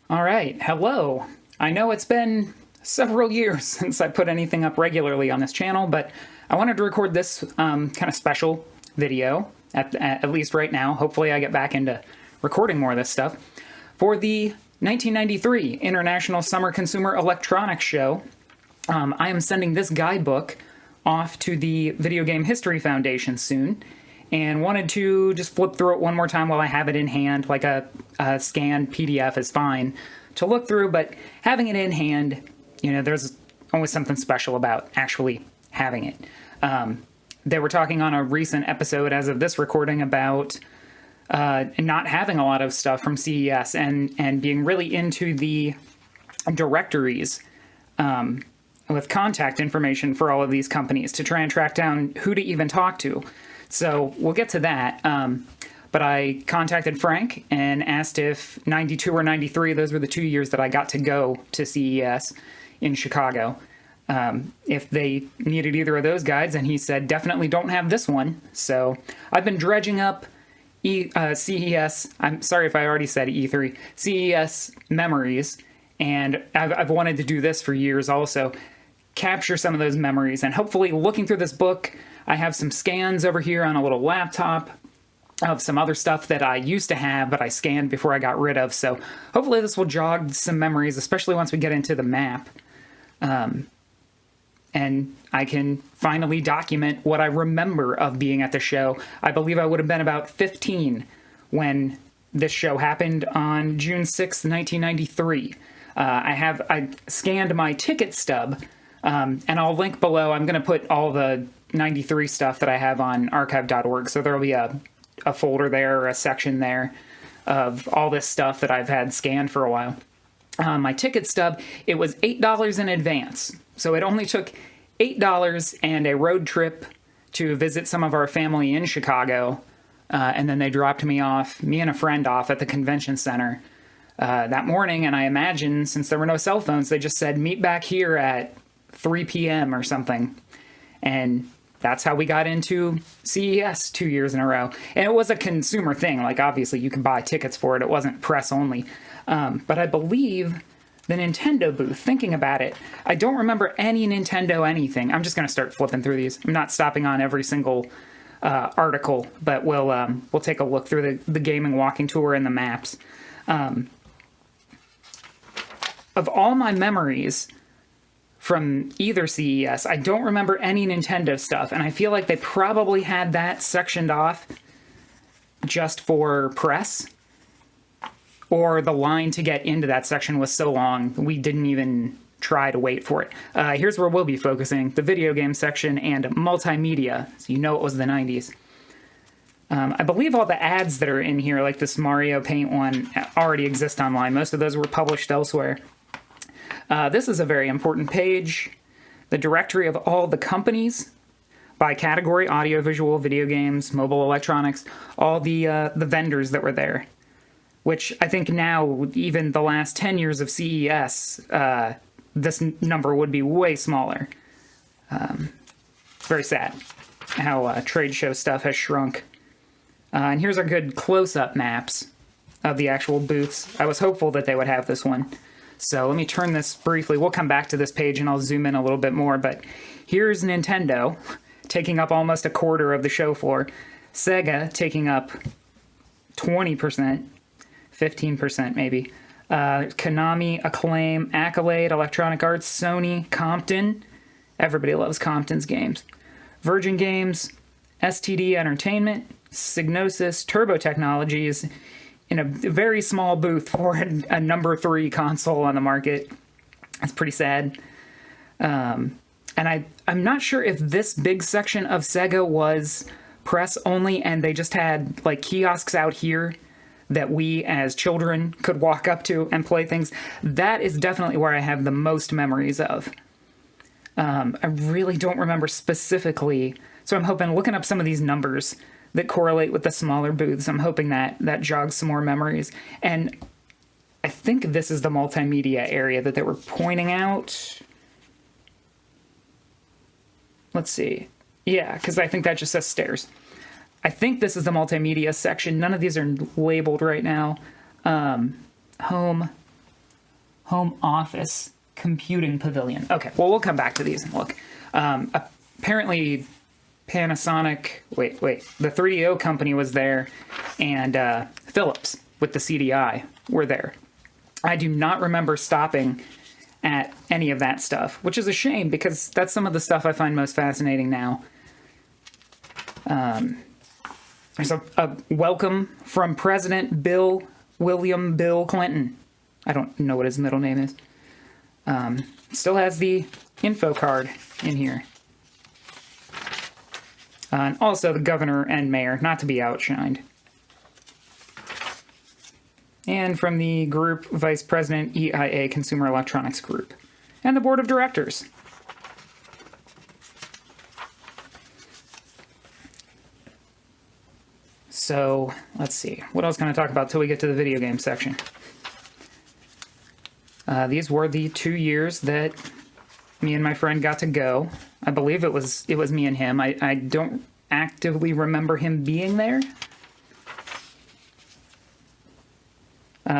All right, hello. I know it's been several years since I put anything up regularly on this channel, but I wanted to record this kind of special video, at least right now. Hopefully I get back into recording more of this stuff, for the 1993 International Summer Consumer Electronics Show. I am sending this guidebook off to the Video Game History Foundation soon, and wanted to just flip through it one more time while I have it in hand. Like a scanned PDF is fine to look through, but having it in hand, you know, there's always something special about actually having it. They were talking on a recent episode, as of this recording, about not having a lot of stuff from CES and being really into the directories with contact information for all of these companies to try and track down who to even talk to. So we'll get to that. But I contacted Frank and asked if 92 or 93, those were the 2 years that I got to go to CES in Chicago, if they needed either of those guides, and he said, definitely don't have this one. So I've been dredging up CES, I'm sorry if I already said E3, CES memories, and I've wanted to do this for years also, capture some of those memories, and hopefully looking through this book, I have some scans over here on a little laptop of some other stuff that I used to have, but I scanned before I got rid of, so hopefully this will jog some memories, especially once we get into the map. And I can finally document what I remember of being at the show. I believe I would have been about 15 when this show happened on June 6th, 1993. I scanned my ticket stub, and I'll link below. I'm going to put all the 93 stuff that I have on archive.org, so there'll be a folder there, or a section there, of all this stuff that I've had scanned for a while. My ticket stub, it was $8 in advance, so it only took $8 and a road trip to visit some of our family in Chicago, and then they dropped me and a friend off at the convention center that morning, and I imagine, since there were no cell phones, they just said, meet back here at 3 p.m. or something, and that's how we got into CES 2 years in a row. And it was a consumer thing. Like, obviously, you could buy tickets for it. It wasn't press only. But I believe the Nintendo booth, thinking about it, I don't remember any Nintendo anything. I'm just going to start flipping through these. I'm not stopping on every single article, but we'll take a look through the gaming walking tour and the maps. Of all my memories from either CES, I don't remember any Nintendo stuff, and I feel like they probably had that sectioned off just for press, or the line to get into that section was so long we didn't even try to wait for it. Here's where we'll be focusing, the video game section and multimedia, so you know it was the 90s. I believe all the ads that are in here, like this Mario Paint one, already exist online. Most of those were published elsewhere. This is a very important page. The directory of all the companies by category: audiovisual, video games, mobile electronics, all the vendors that were there. Which I think now, even the last 10 years of CES, this number would be way smaller. It's very sad how trade show stuff has shrunk. And here's our good close-up maps of the actual booths. I was hopeful that they would have this one. So let me turn this briefly. We'll come back to this page and I'll zoom in a little bit more, but here's Nintendo taking up almost a quarter of the show floor. Sega taking up 20%, 15% maybe. Konami, Acclaim, Accolade, Electronic Arts, Sony, Compton. Everybody loves Compton's games. Virgin Games, STD Entertainment, Psygnosis, Turbo Technologies, in a very small booth for a number 3 console on the market. That's pretty sad. And I'm not sure if this big section of Sega was press only and they just had like kiosks out here that we as children could walk up to and play things. That is definitely where I have the most memories of. I really don't remember specifically, so I'm hoping, looking up some of these numbers that correlate with the smaller booths, I'm hoping that jogs some more memories. And I think this is the multimedia area that they were pointing out. Let's see. Yeah, because I think that just says stairs. I think this is the multimedia section. None of these are labeled right now. Home. home office computing pavilion. Okay, well, we'll come back to these and look. Apparently Panasonic, the 3DO company was there, and Philips with the CDI were there. I do not remember stopping at any of that stuff, which is a shame because that's some of the stuff I find most fascinating now. There's a welcome from President William Bill Clinton. I don't know what his middle name is. Still has the info card in here. And also the governor and mayor, not to be outshined. And from the group, Vice President, EIA Consumer Electronics Group. And the board of directors. So, let's see. What else can I talk about till we get to the video game section? These were the 2 years that me and my friend got to go. I believe it was me and him. I don't actively remember him being there.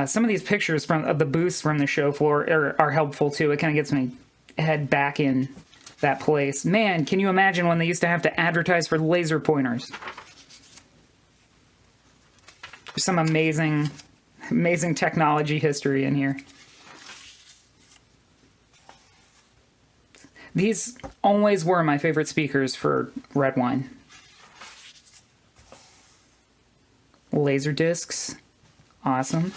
Some of these pictures of the booths from the show floor are helpful too. It kind of gets my head back in that place. Man, can you imagine when they used to have to advertise for laser pointers? There's some amazing technology history in here. These always were my favorite speakers for red wine. Laser discs. Awesome.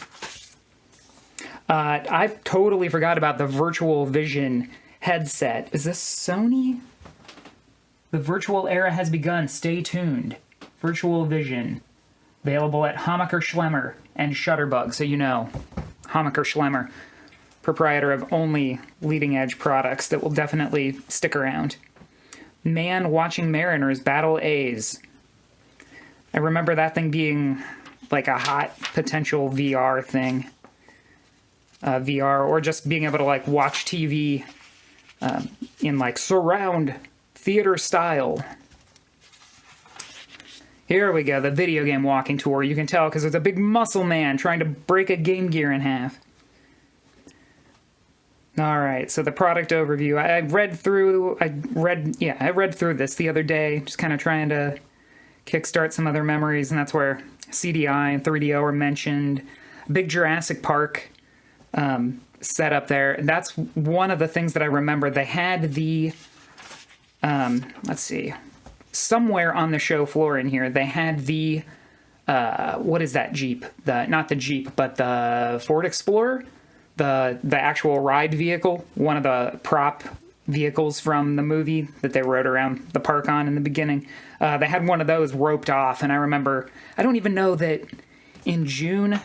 I totally forgot about the Virtual Vision headset. Is this Sony? The virtual era has begun. Stay tuned. Virtual Vision. Available at Hammacher Schlemmer and Shutterbug. So you know, Hammacher Schlemmer, proprietor of only leading-edge products that will definitely stick around. Man watching Mariners battle A's. I remember that thing being like a hot potential VR thing. VR, or just being able to like watch TV in like surround theater style. Here we go, the video game walking tour. You can tell because there's a big muscle man trying to break a Game Gear in half. All right, so the product overview. I read through this the other day, just kind of trying to kickstart some other memories, and that's where CDI and 3DO are mentioned. Big Jurassic Park set up there. And that's one of the things that I remember. They had the, let's see, somewhere on the show floor in here, they had the, what is that Jeep? Not the Jeep, but the Ford Explorer, the actual ride vehicle, one of the prop vehicles from the movie that they rode around the park on in the beginning. They had one of those roped off, and I remember, I don't even know that in June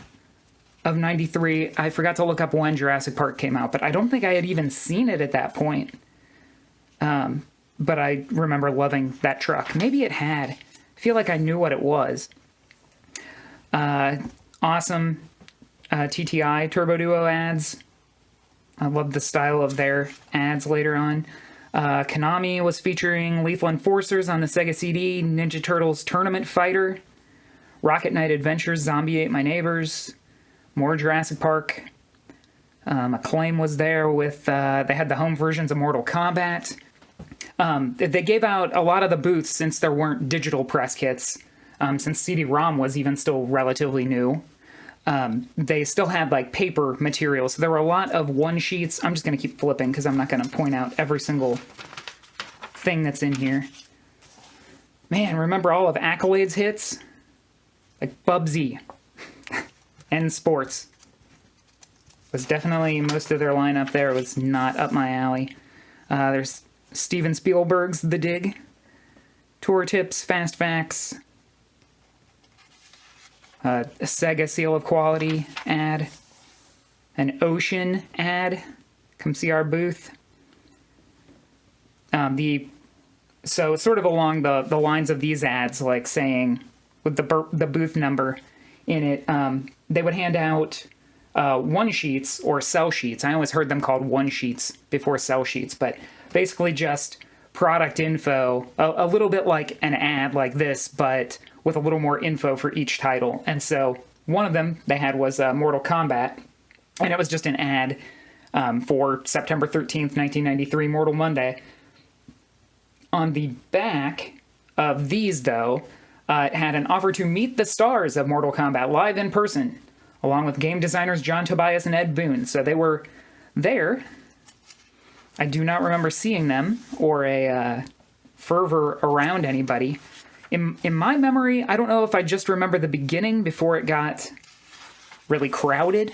of 93, I forgot to look up when Jurassic Park came out, but I don't think I had even seen it at that point. But I remember loving that truck. Maybe it had. I feel like I knew what it was. Awesome TTI Turbo Duo ads. I love the style of their ads later on. Konami was featuring Lethal Enforcers on the Sega CD, Ninja Turtles Tournament Fighter, Rocket Knight Adventures, Zombie Ate My Neighbors, more Jurassic Park. Acclaim was there with, they had the home versions of Mortal Kombat. They gave out a lot of the booths since there weren't digital press kits, since CD-ROM was even still relatively new. They still had like paper material, so there were a lot of one-sheets. I'm just going to keep flipping because I'm not going to point out every single thing that's in here. Man, remember all of Accolade's hits? Like Bubsy and Sports. Was definitely, most of their lineup there was not up my alley. There's Steven Spielberg's The Dig, Tour Tips, Fast Facts, a Sega Seal of Quality ad, an Ocean ad, come see our booth. So sort of along the lines of these ads, like saying, with the booth number in it, they would hand out one sheets or sell sheets. I always heard them called one sheets before sell sheets, but basically just product info, a little bit like an ad like this, but with a little more info for each title. And so one of them they had was Mortal Kombat, and it was just an ad for September 13th, 1993, Mortal Monday. On the back of these, though, it had an offer to meet the stars of Mortal Kombat live in person, along with game designers John Tobias and Ed Boon. So they were there. I do not remember seeing them or a fervor around anybody. In my memory, I don't know if I just remember the beginning before it got really crowded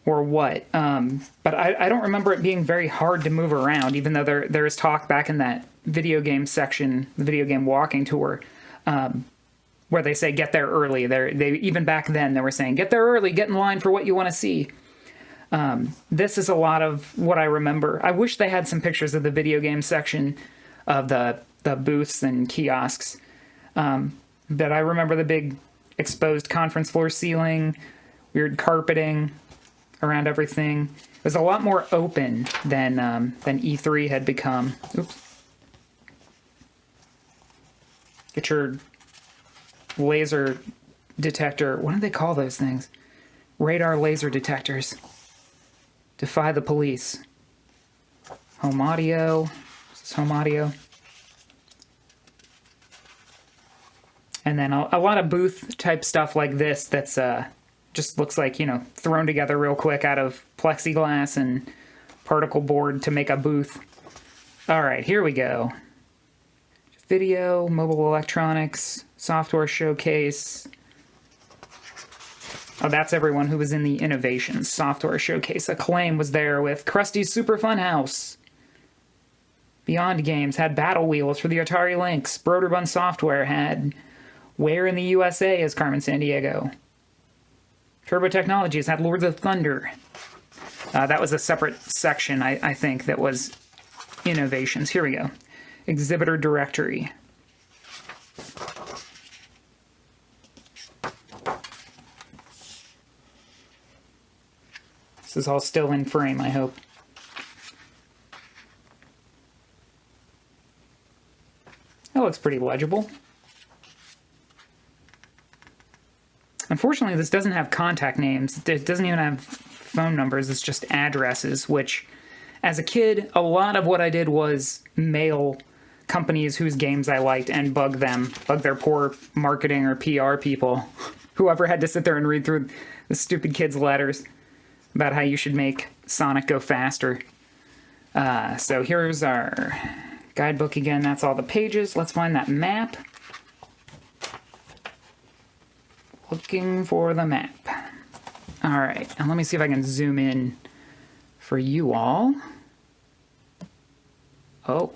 or what. But I don't remember it being very hard to move around, even though there is talk back in that video game section, the video game walking tour, where they say get there early. They even back then they were saying get there early, get in line for what you want to see. This is a lot of what I remember. I wish they had some pictures of the video game section of the booths and kiosks. But I remember the big exposed conference floor ceiling, weird carpeting around everything. It was a lot more open than E3 had become. Oops. Get your laser detector. What do they call those things? Radar laser detectors. Defy the police. Home audio. This is home audio. And then a lot of booth type stuff like this that's just looks like, thrown together real quick out of plexiglass and particle board to make a booth. All right, here we go. Video, mobile electronics, software showcase. Oh, that's everyone who was in the Innovations software showcase. Acclaim was there with Krusty's Super Fun House. Beyond Games had Battle Wheels for the Atari Lynx. Broderbund Software had Where in the USA as Carmen Sandiego. Turbo Technologies had Lords of Thunder. That was a separate section, I think, that was Innovations. Here we go. Exhibitor Directory. This is all still in frame, I hope. That looks pretty legible. Unfortunately, this doesn't have contact names. It doesn't even have phone numbers. It's just addresses, which, as a kid, a lot of what I did was mail companies whose games I liked and bug their poor marketing or PR people, whoever had to sit there and read through the stupid kids' letters about how you should make Sonic go faster. So here's our guidebook again. That's all the pages. Let's find that map. Looking for the map. All right, and let me see if I can zoom in for you all. Oh,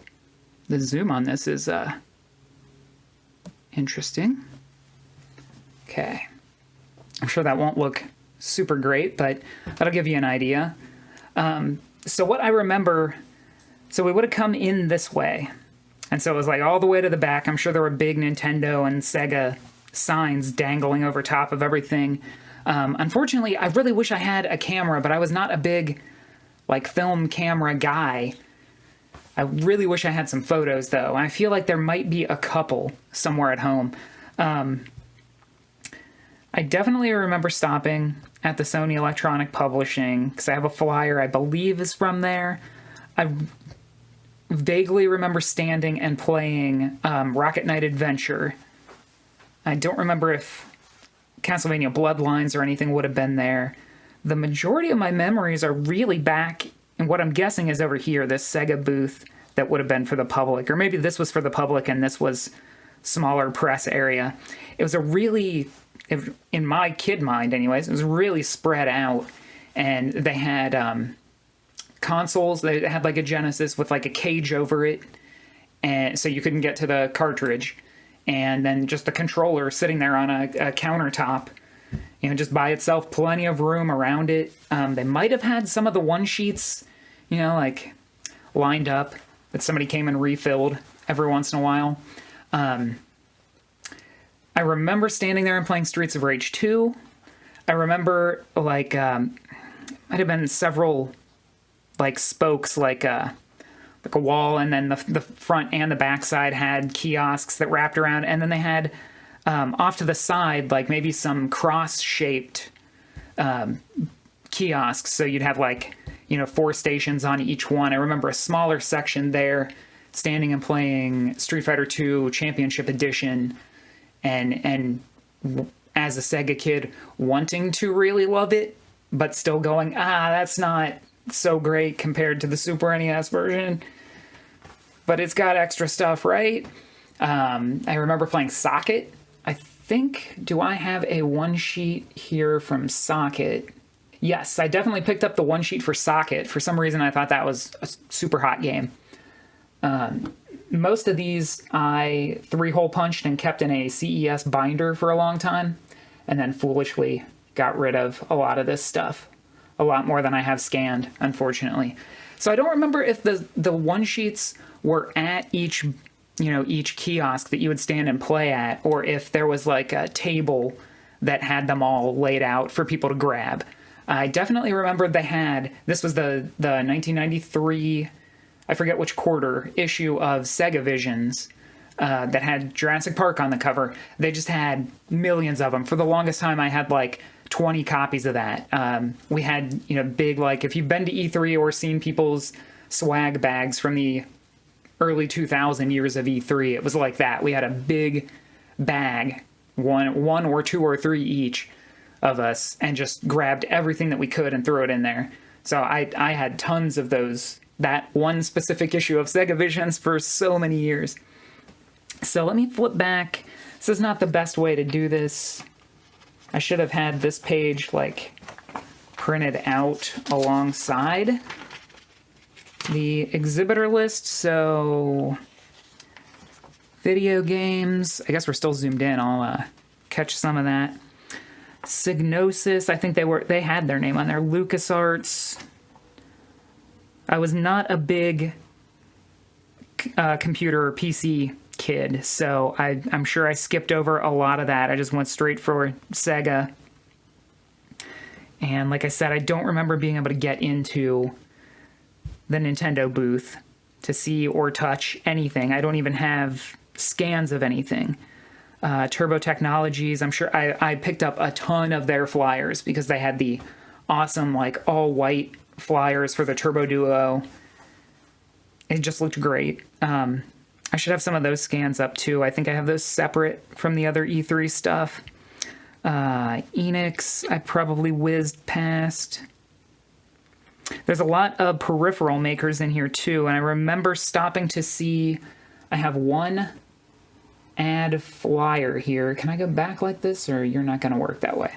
the zoom on this is interesting. Okay. I'm sure that won't look super great, but that'll give you an idea. So what I remember, so we would have come in this way. And so it was like all the way to the back. I'm sure there were big Nintendo and Sega signs dangling over top of everything. Unfortunately, I really wish I had a camera, but I was not a big film camera guy. I really wish I had some photos, though. I feel like there might be a couple somewhere at home. I definitely remember stopping at the Sony Electronic Publishing, because I have a flyer I believe is from there. I vaguely remember standing and playing Rocket Knight Adventure. I don't remember if Castlevania Bloodlines or anything would have been there. The majority of my memories are really back in what I'm guessing is over here, this Sega booth that would have been for the public. Or maybe this was for the public and this was smaller press area. It was in my kid mind anyways, it was really spread out. And they had consoles. They had a Genesis with a cage over it. And so you couldn't get to the cartridge. And then just the controller sitting there on a countertop, just by itself, plenty of room around it. They might have had some of the one-sheets, lined up that somebody came and refilled every once in a while. I remember standing there and playing Streets of Rage 2. I remember, might have been several, spokes, a wall, and then the front and the back side had kiosks that wrapped around, and then they had off to the side maybe some cross-shaped kiosks. So you'd have like, 4 stations on each one. I remember a smaller section there, standing and playing Street Fighter II Championship Edition, and as a Sega kid, wanting to really love it, but still going, that's not so great compared to the Super NES version. But it's got extra stuff, right? I remember playing Socket. I think, do I have a one sheet here from Socket? Yes, I definitely picked up the one sheet for Socket. For some reason, I thought that was a super hot game. Most of these I 3-hole punched and kept in a CES binder for a long time, and then foolishly got rid of a lot of this stuff. A lot more than I have scanned, unfortunately. So I don't remember if the one sheets were at each kiosk that you would stand and play at, or if there was like a table that had them all laid out for people to grab. I definitely remember this was the 1993, I forget which quarter, issue of Sega Visions that had Jurassic Park on the cover. They just had millions of them. For the longest time, I had like 20 copies of that. We had, big, like, if you've been to E3 or seen people's swag bags from the early 2000 years of E3, it was like that. We had a big bag, one or two or three each of us, and just grabbed everything that we could and threw it in there. So I had tons of that one specific issue of Sega Visions for so many years. So let me flip back. This is not the best way to do this. I should have had this page like printed out alongside the exhibitor list. So video games, I guess we're still zoomed in. I'll catch some of that. Psygnosis, I think they had their name on there. LucasArts. I was not a big computer or PC kid, so I'm sure I skipped over a lot of that. I just went straight for Sega. And like I said, I don't remember being able to get into the Nintendo booth to see or touch anything. I don't even have scans of anything. Turbo Technologies, I'm sure I picked up a ton of their flyers because they had the awesome, like, all-white flyers for the Turbo Duo. It just looked great. I should have some of those scans up, too. I think I have those separate from the other E3 stuff. Enix, I probably whizzed past. There's a lot of peripheral makers in here, too, and I remember stopping to see... I have one ad flyer here. Can I go back like this, or you're not going to work that way?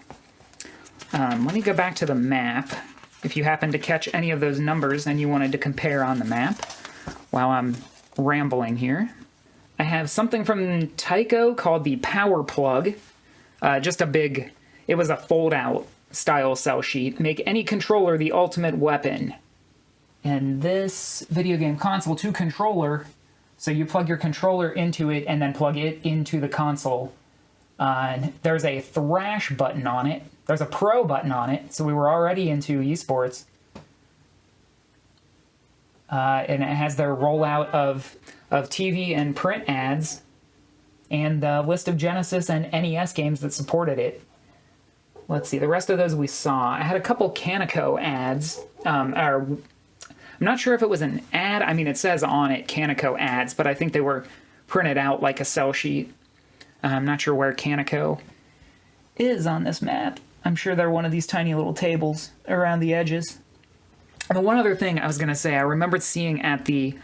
Let me go back to the map. If you happen to catch any of those numbers and you wanted to compare on the map while I'm rambling here. I have something from Tyco called the Power Plug. Just a big, it was a fold-out style cell sheet. Make any controller the ultimate weapon. And this video game console 2 controller, so you plug your controller into it and then plug it into the console. There's a thrash button on it. There's a pro button on it, so we were already into esports. And it has their rollout of TV and print ads, and the list of Genesis and NES games that supported it. Let's see, the rest of those we saw. I had a couple Canico ads. I'm not sure if it was an ad. I mean, it says on it Canico ads, but I think they were printed out like a cell sheet. I'm not sure where Canico is on this map. I'm sure they're one of these tiny little tables around the edges. And one other thing I was going to say, I remembered seeing at the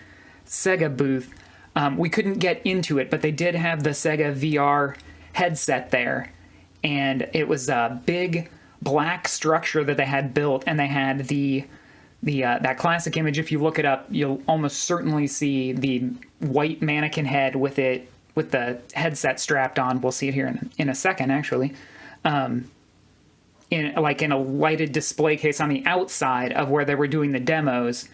Sega booth, we couldn't get into it, but they did have the Sega VR headset there. And it was a big black structure that they had built, and they had that classic image. If you look it up, you'll almost certainly see the white mannequin head with the headset strapped on. We'll see it here in a second, actually. In a lighted display case on the outside of where they were doing the demos.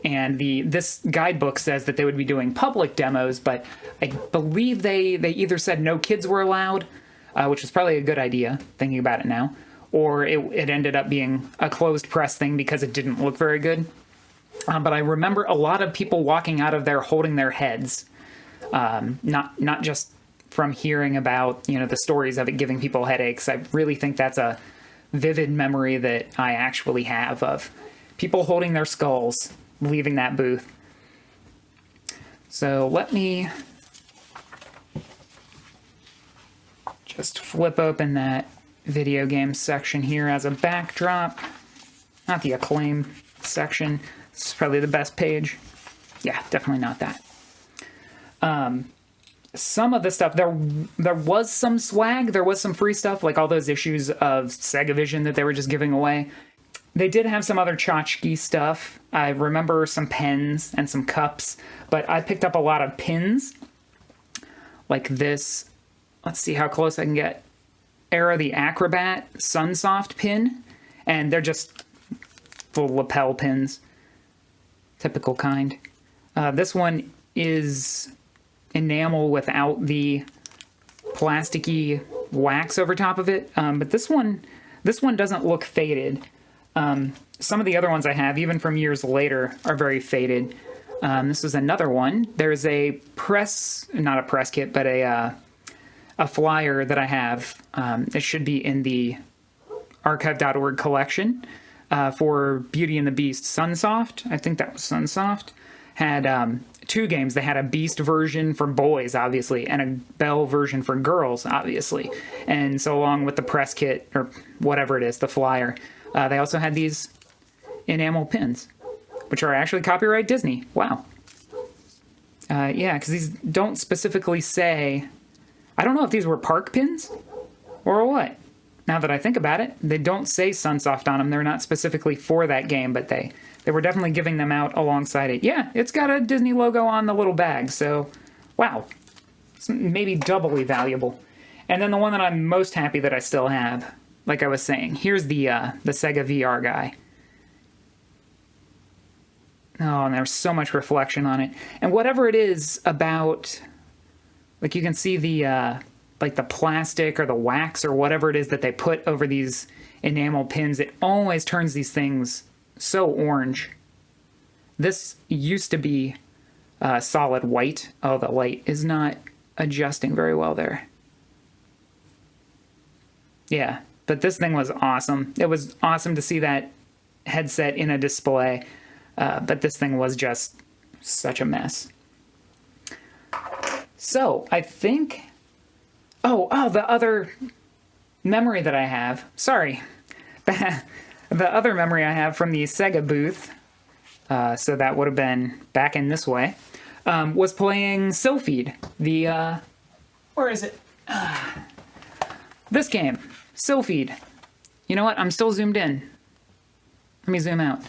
And this guidebook says that they would be doing public demos, but I believe they either said no kids were allowed, which was probably a good idea, thinking about it now, or it ended up being a closed press thing because it didn't look very good. But I remember a lot of people walking out of there holding their heads, not just from hearing about the stories of it giving people headaches. I really think that's a vivid memory that I actually have of people holding their skulls leaving that booth. So let me just flip open that video game section here as a backdrop. Not the Acclaim section. This is probably the best page. Yeah, definitely not that. Some of the stuff, there was some swag, there was some free stuff, like all those issues of Sega Vision that they were just giving away. They did have some other tchotchke stuff. I remember some pens and some cups, but I picked up a lot of pins, like this. Let's see how close I can get. Era the Acrobat Sunsoft pin, and they're just full lapel pins. Typical kind. This one is enamel without the plasticky wax over top of it, but this one doesn't look faded. Some of the other ones I have, even from years later, are very faded. This is another one. There's a not a press kit, but a flyer that I have. It should be in the archive.org collection for Beauty and the Beast Sunsoft. I think that was Sunsoft. Had two games. They had a Beast version for boys, obviously, and a Belle version for girls, obviously. And so along with the press kit, or whatever it is, the flyer, they also had these enamel pins, which are actually copyright Disney. Wow. Yeah, because these don't specifically say... I don't know if these were park pins or what. Now that I think about it, they don't say Sunsoft on them. They're not specifically for that game, but they were definitely giving them out alongside it. Yeah, it's got a Disney logo on the little bag, so wow. It's maybe doubly valuable. And then the one that I'm most happy that I still have, like I was saying, here's the Sega VR guy. Oh, and there's so much reflection on it. And whatever it is about, like you can see the like the plastic or the wax or whatever it is that they put over these enamel pins, it always turns these things so orange. This used to be solid white. Oh, the light is not adjusting very well there. Yeah, but this thing was awesome. It was awesome to see that headset in a display, but this thing was just such a mess. So, I think... Oh, the other memory that I have... Sorry. The other memory I have from the Sega booth, so that would have been back in this way, was playing Sylpheed. The, where is it? This game. Sylpheed. You know what? I'm still zoomed in. Let me zoom out.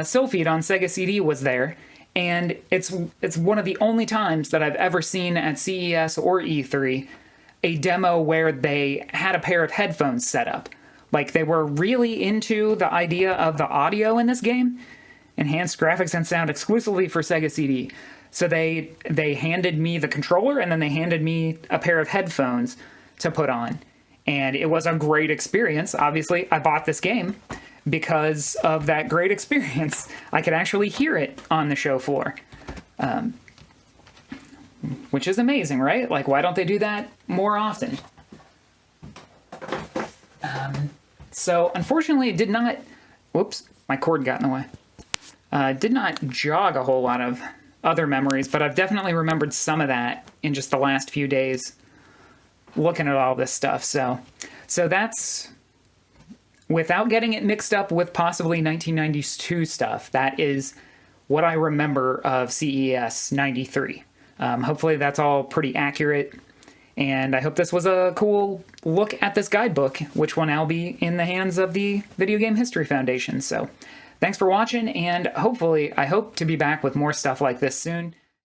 Sylpheed on Sega CD was there, and it's one of the only times that I've ever seen at CES or E3 a demo where they had a pair of headphones set up. Like, they were really into the idea of the audio in this game. Enhanced graphics and sound exclusively for Sega CD. So they handed me the controller, and then they handed me a pair of headphones to put on. And it was a great experience. Obviously, I bought this game because of that great experience. I could actually hear it on the show floor. Which is amazing, right? Like, why don't they do that more often? So, unfortunately, it did not... Whoops, my cord got in the way. Did not jog a whole lot of other memories, but I've definitely remembered some of that in just the last few days looking at all this stuff. So that's... Without getting it mixed up with possibly 1992 stuff, that is what I remember of CES 93. Hopefully that's all pretty accurate, and I hope this was a cool look at this guidebook, which will now be in the hands of the Video Game History Foundation. So thanks for watching, and hopefully I hope to be back with more stuff like this soon.